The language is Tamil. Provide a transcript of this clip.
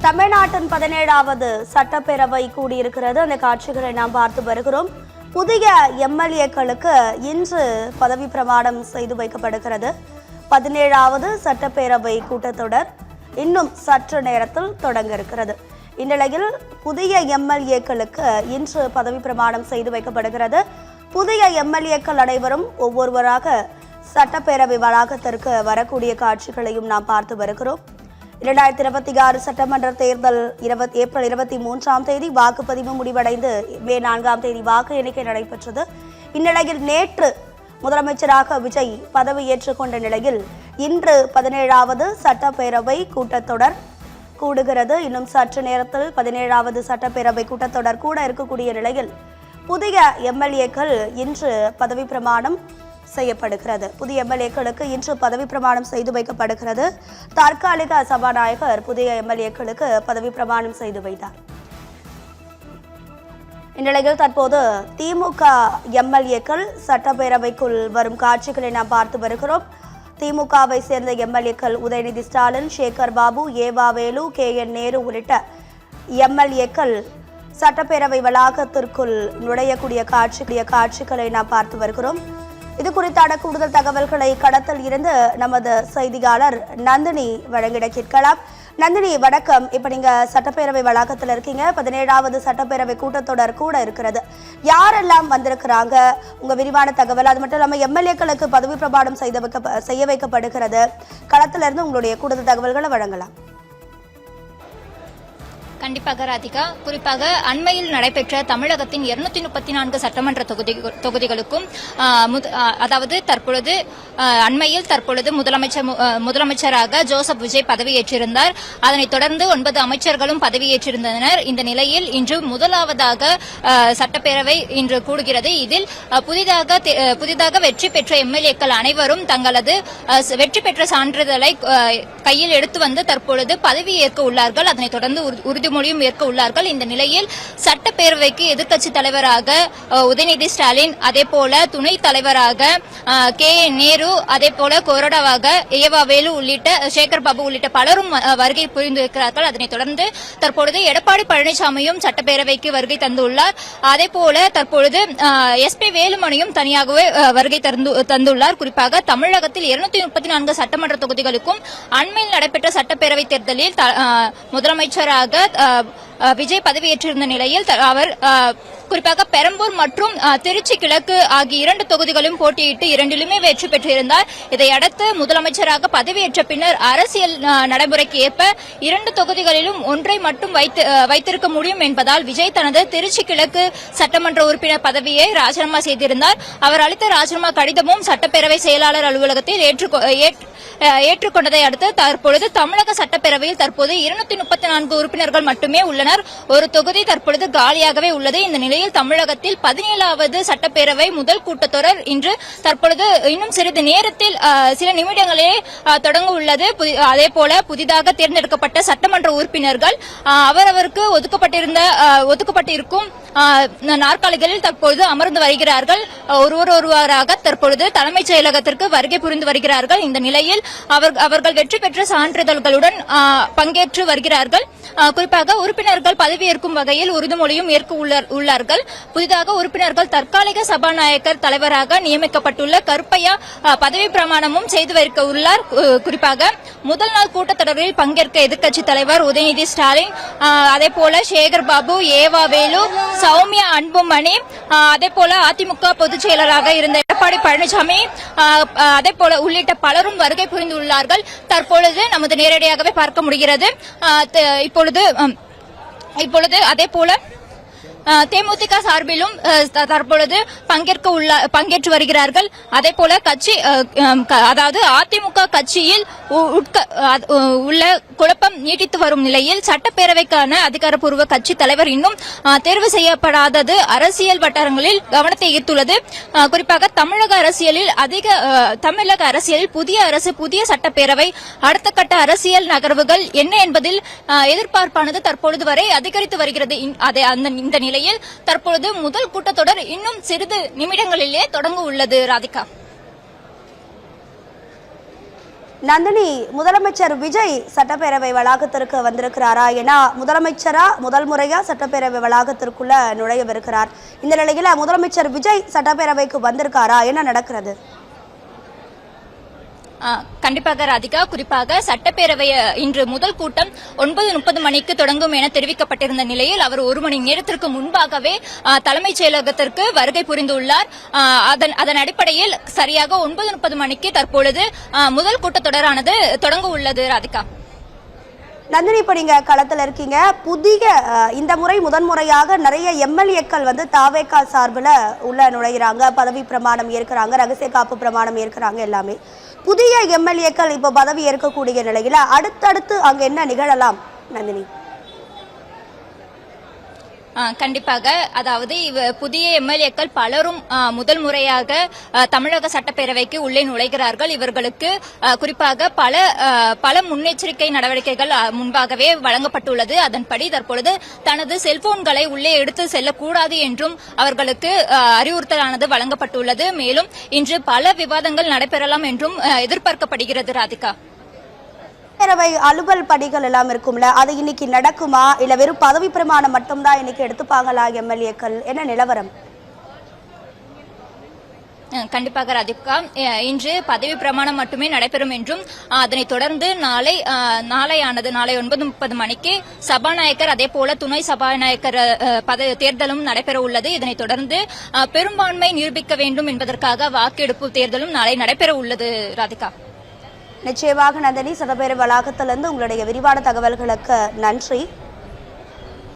தமிழ்நாட்டின் 17வது சட்டப்பேரவை கூடியிருக்கிறது. அந்த காட்சிகளை நாம் பார்த்து வருகிறோம். புதிய எம்எல்ஏக்களுக்கு இன்று பதவி பிரமாணம் செய்து வைக்கப்படுகிறது. 17வது சட்டப்பேரவை கூட்டத்தொடர் இன்னும் சற்று நேரத்தில் தொடங்க இருக்கிறது. இந்நிலையில் புதிய எம்எல்ஏக்களுக்கு இன்று பதவி பிரமாணம் செய்து வைக்கப்படுகிறது. புதிய எம்எல்ஏக்கள் அனைவரும் ஒவ்வொருவராக சட்டப்பேரவை வளாகத்திற்கு வரக்கூடிய காட்சிகளையும் நாம் பார்த்து வருகிறோம். 2026 சட்டமன்ற தேர்தல் ஏப்ரல் 23ஆம் தேதி வாக்குப்பதிவு முடிவடைந்து மே 4ஆம் தேதி வாக்கு எண்ணிக்கை நடைபெற்றது. இந்நிலையில் நேற்று முதலமைச்சராக விஜய் பதவியேற்றுக் கொண்ட நிலையில் இன்று 17வது சட்டப்பேரவை கூட்டத்தொடர் கூடுகிறது. இன்னும் சற்று நேரத்தில் 17வது சட்டப்பேரவை கூட்டத்தொடர் கூட இருக்கக்கூடிய நிலையில் புதிய எம்எல்ஏக்கள் இன்று பதவி பிரமாணம் செய்யப்படுகிறது. புதிய எம்எல்ஏக்களுக்கு இன்று பதவி பிரமாணம் செய்து வைக்கப்படுகிறது. தற்காலிக சபாநாயகர் புதிய எம்எல்ஏக்களுக்கு பதவி பிரமாணம் செய்து வைத்தார். இந்நிலையில் தற்போது திமுக எம்எல்ஏக்கள் சட்டப்பேரவைக்குள் வரும் காட்சிகளை நாம் பார்த்து வருகிறோம். திமுகவை சேர்ந்த எம்எல்ஏக்கள் உதயநிதி ஸ்டாலின், சேகர் பாபு, ஏவா வேலு, KN நேரு உள்ளிட்ட எம்எல்ஏக்கள் சட்டப்பேரவை வளாகத்திற்குள் நுழையக்கூடிய காட்சிகளை நாம் பார்த்து வருகிறோம். இது குறித்தான கூடுதல் தகவல்களை களத்தில் இருந்து நமது செய்தியாளர் நந்தினி வழங்கிட கேட்கலாம். நந்தினி, வணக்கம். இப்ப நீங்க சட்டப்பேரவை வளாகத்தில் இருக்கீங்க. 17வது சட்டப்பேரவை கூட்டத்தொடர் கூட இருக்கிறது. யாரெல்லாம் வந்திருக்கிறாங்க? உங்க விரிவான தகவல். அது மட்டும் இல்லாம எம்எல்ஏக்களுக்கு பதவி பிரமாணம் செய்ய வைக்கப்படுகிறது. களத்துல இருந்து உங்களுடைய கூடுதல் தகவல்களை வழங்கலாம். கண்டிப்பாக ராதிகா. குறிப்பாக அண்மையில் நடைபெற்ற தமிழகத்தின் 234 சட்டமன்ற தொகுதிகளுக்கும் அதாவது தற்பொழுது அண்மையில் முதலமைச்சராக ஜோசப் விஜய் பதவியேற்றிருந்தார். அதனைத் தொடர்ந்து 9 அமைச்சர்களும் பதவியேற்றிருந்தனர். இந்த நிலையில் இன்று முதலாவதாக சட்டப்பேரவை இன்று கூடுகிறது. இதில் புதிதாக வெற்றி பெற்ற எம்எல்ஏக்கள் அனைவரும் தங்களது வெற்றி பெற்ற சான்றிதழை கையில் எடுத்து வந்து தற்பொழுது பதவியேற்க உள்ளார்கள். அதனைத் தொடர்ந்து உறுதிமொழியும் ஏற்க உள்ளார்கள். இந்த நிலையில் சட்டப்பேரவைக்கு எதிர்க்கட்சி தலைவராக உதயநிதி ஸ்டாலின், அதே போல துணைத் தலைவராக KN நேரு, அதே போல கொறடாவாக ஏவா வேலு உள்ளிட்ட சேகர் பாபு உள்ளிட்ட பலரும் வருகை புரிந்திருக்கிறார்கள். அதனைத் தொடர்ந்து தற்பொழுது எடப்பாடி பழனிசாமியும் சட்டப்பேரவைக்கு வருகை தந்துள்ளார். அதே போல தற்பொழுது SP வேலுமணியும் தனியாகவே வருகை தந்துள்ளார். குறிப்பாக தமிழகத்தில் 234 சட்டமன்ற தொகுதிகளுக்கும் அண்மையில் நடைபெற்ற சட்டப்பேரவை தேர்தலில் முதலமைச்சராக விஜய் பதவியேற்றிருந்த நிலையில் அவர் குறிப்பாக பெரம்பூர் மற்றும் திருச்சி கிழக்கு ஆகிய 2 தொகுதிகளும் போட்டியிட்டு 2லுமே வெற்றி பெற்றிருந்தார். இதையடுத்து முதலமைச்சராக பதவியேற்ற பின்னர் அரசியல் நடைமுறைக்கு ஏற்ப 2 தொகுதிகளிலும் ஒன்றை மட்டும் வைத்திருக்க முடியும் என்பதால் விஜய் தனது திருச்சி கிழக்கு சட்டமன்ற உறுப்பினர் பதவியை ராஜினாமா செய்திருந்தார். அவர் அளித்த ராஜினாமா கடிதமும் சட்டப்பேரவை செயலாளர் அலுவலகத்தில் ஏற்றுக்கொண்டதை அடுத்து தற்பொழுது தமிழக சட்டப்பேரவையில் தற்போது 234 உறுப்பினர்கள் மட்டுமே உள்ளனர். ஒரு தொகுதி தற்பொழுது காலியாகவே உள்ளது. இந்த நிலையில் தமிழகத்தில் 17வது சட்டப்பேரவை முதல் கூட்டத்தொடர் இன்று தற்பொழுது இன்னும் சிறிது நேரத்தில் சில நிமிடங்களே தொடங்க உள்ளது. அதே போல புதிதாக தேர்ந்தெடுக்கப்பட்ட சட்டமன்ற உறுப்பினர்கள் அவரவருக்கு ஒதுக்கப்பட்டிருக்கும் நாற்காலிகளில் தற்பொழுது அமர்ந்து வருகிறார்கள். ஒருவராக தற்பொழுது தலைமைச் செயலகத்திற்கு வருகை புரிந்து வருகிறார்கள். இந்த நிலையில் அவர்கள் வெற்றி பெற்ற சான்றிதழ்களுடன் பங்கேற்று வருகிறார்கள். குறிப்பாக உறுப்பினர்கள் பதவியேற்கும் வகையில் உறுதிமொழியும் ஏற்க உள்ளார்கள். புதிதாக உறுப்பினர்கள் தற்காலிக சபாநாயகர் தலைவராக நியமிக்கப்பட்டுள்ள கருப்பையா பதவி பிரமாணமும் செய்து வைக்க உள்ளார். குறிப்பாக முதல் நாள் கூட்டத்தொடரில் பங்கேற்க எதிர்க்கட்சித் தலைவர் உதயநிதி ஸ்டாலின், அதே போல சேகர் பாபு, ஏவா வேலு, சௌமியா அன்புமணி, அதே போல அதிமுக பொதுச் செயலராக இருந்த எடப்பாடி பழனிசாமி, அதே போல உள்ளிட்ட பலரும் வருகை புரிந்துள்ளார்கள். தற்பொழுது நமது நேரடியாகவே பார்க்க முடிகிறது. இப்பொழுது அதே போல தேமுதிக சார்பிலும் தற்பொழுது பங்கேற்று வருகிறார்கள். அதே போல அதாவது அதிமுக கட்சியில் உள்ள குழப்பம் நீடித்து வரும் நிலையில் சட்டப்பேரவைக்கான அதிகாரப்பூர்வ கட்சி தலைவர் இன்னும் தேர்வு செய்யப்படாதது அரசியல் வட்டாரங்களில் கவனத்தை ஈர்த்துள்ளது. குறிப்பாக தமிழக அரசியலில் புதிய அரசு, புதிய சட்டப்பேரவை, அடுத்த கட்ட அரசியல் நகர்வுகள் என்ன என்பதில் எதிர்பார்ப்பானது தற்பொழுது வரை அதிகரித்து வருகிறது. இந்த நிலையில் தற்பொழுது முதல் கூட்டத்தொடர் இன்னும் சிறிது நிமிடங்களிலே தொடங்க உள்ளது. ராதிகா. நந்தினி, முதலமைச்சர் விஜய் சட்டப்பேரவை வளாகத்திற்கு வந்திருக்கிறாரா? ஏன்னா முதலமைச்சரா முதல் முறையா சட்டப்பேரவை வளாகத்திற்குள்ள நுழையவிருக்கிறார். இந்த நிலையில முதலமைச்சர் விஜய் சட்டப்பேரவைக்கு வந்திருக்காரா? என்ன நடக்கிறது? கண்டிப்பாக ராதிகா, குறிப்பாக சட்டப்பேரவை இன்று முதல் கூட்டம் 9:30 மணிக்கு தொடங்கும் என தெரிவிக்கப்பட்டிருந்த நிலையில் அவர் 1 மணி நேரத்திற்கு முன்பாகவே தலைமைச் செயலகத்திற்கு வருகை புரிந்துள்ளார். அதன் அடிப்படையில் சரியாக 9:30 மணிக்கு தற்பொழுது முதல் கூட்டத்தொடரானது தொடங்க உள்ளது. ராதிகா, நந்தினி, இப்ப நீங்க களத்துல இருக்கீங்க. புதிய இந்த முறை முதன்முறையாக நிறைய எம்எல்ஏக்கள் தாவேகா சார்பில் உள்ள நுழைகிறாங்க, பதவி பிரமாணம் ஏற்கிறாங்க, ரகசிய காப்பு பிரமாணம் ஏற்கிறாங்க. எல்லாமே புதிய எம்எல்ஏக்கள் இப்ப பதவி ஏற்கக்கூடிய நிலையில அடுத்தடுத்து அங்க என்ன நிகழலாம் நந்தினி? கண்டிப்பாக, அதாவது புதிய எம்எல்ஏக்கள் பலரும் முதல் முறையாக தமிழக சட்டப்பேரவைக்கு உள்ளே நுழைகிறார்கள். இவர்களுக்கு குறிப்பாக பல முன்னெச்சரிக்கை நடவடிக்கைகள் முன்பாகவே வழங்கப்பட்டுள்ளது. அதன்படி தற்பொழுது தனது செல்போன்களை உள்ளே எடுத்து செல்லக்கூடாது என்றும் அவர்களுக்கு அறிவுறுத்தலானது வழங்கப்பட்டுள்ளது. மேலும் இன்று பல விவாதங்கள் நடைபெறலாம் என்றும் எதிர்பார்க்கப்படுகிறது. ராதிகா, பேரவை அலுவல் பணிகள் எல்லாம் இருக்கும்ல, அது இன்னைக்கு நடக்குமா? இல்ல வெறும் பதவி பிரமாணம் மட்டும்தான் இன்னைக்கு எடுத்துப்பாங்களா எம்எல்ஏக்கள்? என்ன நிலவரம்? கண்டிப்பாக ராதிகா, இன்று பதவி பிரமாணம் மட்டுமே நடைபெறும் என்றும் அதனைத் தொடர்ந்து நாளை 9:30 மணிக்கு சபாநாயகர் அதே போல துணை சபாநாயகர் தேர்தலும் நடைபெற உள்ளது. இதனைத் தொடர்ந்து பெரும்பான்மை நிரூபிக்க வேண்டும் என்பதற்காக வாக்கெடுப்பு தேர்தலும் நாளை நடைபெற உள்ளது. ராதிகா, நிச்சயமாக நந்தினி, சட்டப்பேரவை வளாகத்திலிருந்து உங்களுடைய விரிவான தகவல்களுக்கு நன்றி.